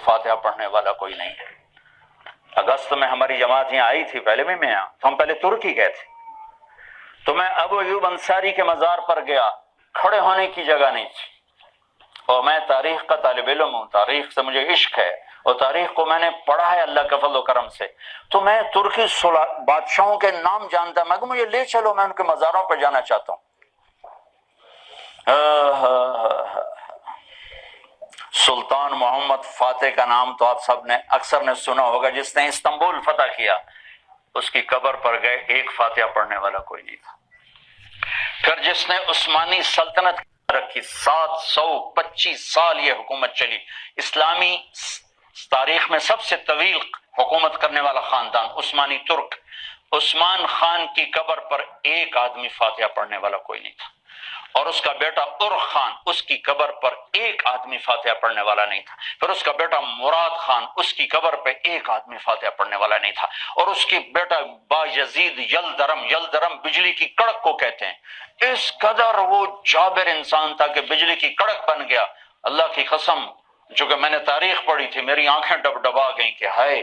فاتحہ پڑھنے والا کوئی نہیں ہے۔ اگست میں ہماری جماعت یہاں آئی تھی، پہلے بھی میں تو ہم پہلے ترکی گئے تھے، تو میں ابو ایوب انصاری کے مزار پر گیا، کھڑے ہونے کی جگہ نہیں تھی، اور میں تاریخ کا طالب علم ہوں، تاریخ سے مجھے عشق ہے، اور تاریخ کو میں نے پڑھا ہے اللہ کے فضل و کرم سے، تو میں ترکی بادشاہوں کے نام جانتا، میں کہ مجھے لے چلو، میں ان کے مزاروں پر جانا چاہتا ہوں۔ سلطان محمد فاتح کا نام تو آپ سب نے اکثر نے سنا ہوگا، جس نے استنبول فتح کیا، اس کی قبر پر گئے، ایک فاتحہ پڑھنے والا کوئی نہیں تھا۔ پھر جس نے عثمانی سلطنت رکھی، 725 سال یہ حکومت چلی، اسلامی تاریخ میں سب سے طویل حکومت کرنے والا خاندان عثمانی ترک، عثمان خان کی قبر پر ایک آدمی فاتحہ پڑھنے والا کوئی نہیں تھا، اور اس کا بیٹا ارخ خان، اس کی قبر پر ایک آدمی فاتحہ پڑھنے والا نہیں تھا، پھر اس کا بیٹا مراد خان، اس کی قبر پہ ایک آدمی فاتحہ پڑھنے والا نہیں تھا، اور اس کی بیٹا با یزید یلدرم، یلدرم بجلی کی کڑک کو کہتے ہیں، اس قدر وہ جابر انسان تھا کہ بجلی کی کڑک بن گیا۔ اللہ کی قسم، جو کہ میں نے تاریخ پڑھی تھی، میری آنکھیں ڈبڈبا گئیں کہ ہائے،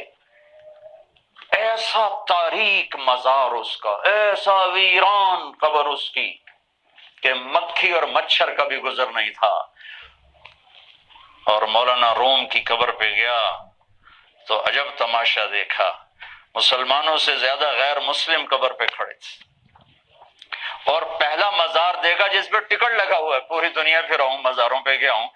ایسا تاریک مزار اس کا، ایسا ویران قبر اس کی کہ مکھی اور مچھر کا بھی گزر نہیں تھا۔ اور مولانا روم کی قبر پہ گیا تو عجب تماشا دیکھا، مسلمانوں سے زیادہ غیر مسلم قبر پہ کھڑے تھے، اور پہلا مزار دیکھا جس پہ ٹکٹ لگا ہوا ہے، پوری دنیا پھر ہوں، مزاروں پہ گیا ہوں،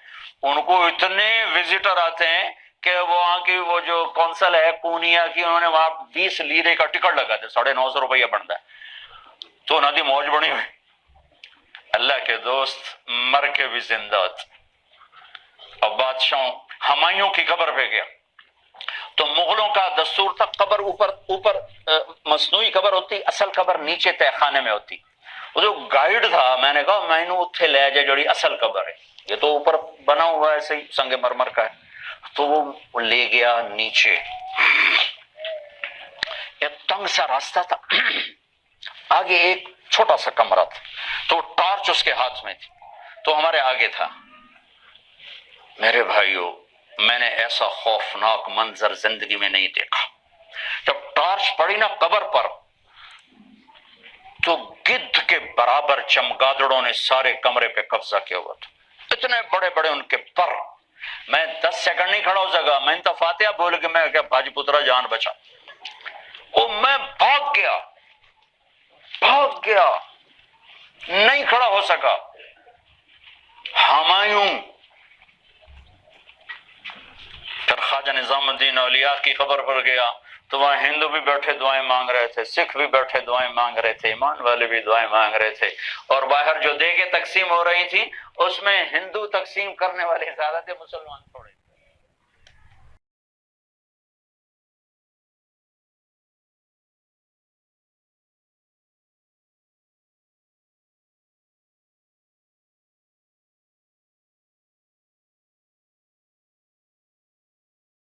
ان کو اتنے وزٹر آتے ہیں کہ وہاں کی وہ جو کونسل ہے پونیا کی، انہوں نے وہاں 20 لیرے کا ٹکٹ لگا دیا، 950 روپیہ بنتا ہے، تو ندی موج بڑی ہوئی۔ اللہ کے دوست مر کے بھی زندہ تھے۔ اب بادشاہوں، ہمایوں کی قبر پہ گیا تو مغلوں کا دستور تھا قبر اوپر مصنوعی قبر ہوتی، اصل قبر نیچے تہ خانے میں ہوتی۔ وہ جو گائیڈ تھا، میں نے کہا میں نے اتھے لے جائے جڑی اصل قبر ہے، یہ تو اوپر بنا ہوا ہے ایسے ہی سنگ مرمر کا ہے، تو وہ لے گیا نیچے، ایک تنگ سا راستہ تھا، آگے ایک چھوٹا سا کمرہ تھا، تو ٹارچ اس کے ہاتھ میں تھی، تو ہمارے آگے تھا۔ میرے بھائیو، میں نے ایسا خوفناک منظر زندگی میں نہیں دیکھا۔ جب ٹارچ پڑی نا قبر پر، تو گدھ کے برابر چمگادڑوں نے سارے کمرے پہ قبضہ کیا ہوا تھا، اتنے بڑے بڑے ان کے پر، میں 10 سیکنڈ نہیں کھڑا ہو سکا، میں نے تو فاتحہ بول کے میں کہا بھاج پترا جان بچا، وہ میں بھاگ گیا نہیں کھڑا ہو سکا۔ ہمایوں، پھر خواجہ نظام الدین اولیاء کی قبر پر گیا تو وہاں ہندو بھی بیٹھے دعائیں مانگ رہے تھے، سکھ بھی بیٹھے دعائیں مانگ رہے تھے، ایمان والے بھی دعائیں مانگ رہے تھے، اور باہر جو دیگیں تقسیم ہو رہی تھی اس میں ہندو تقسیم کرنے والے زیادہ تھے، مسلمان تھوڑے۔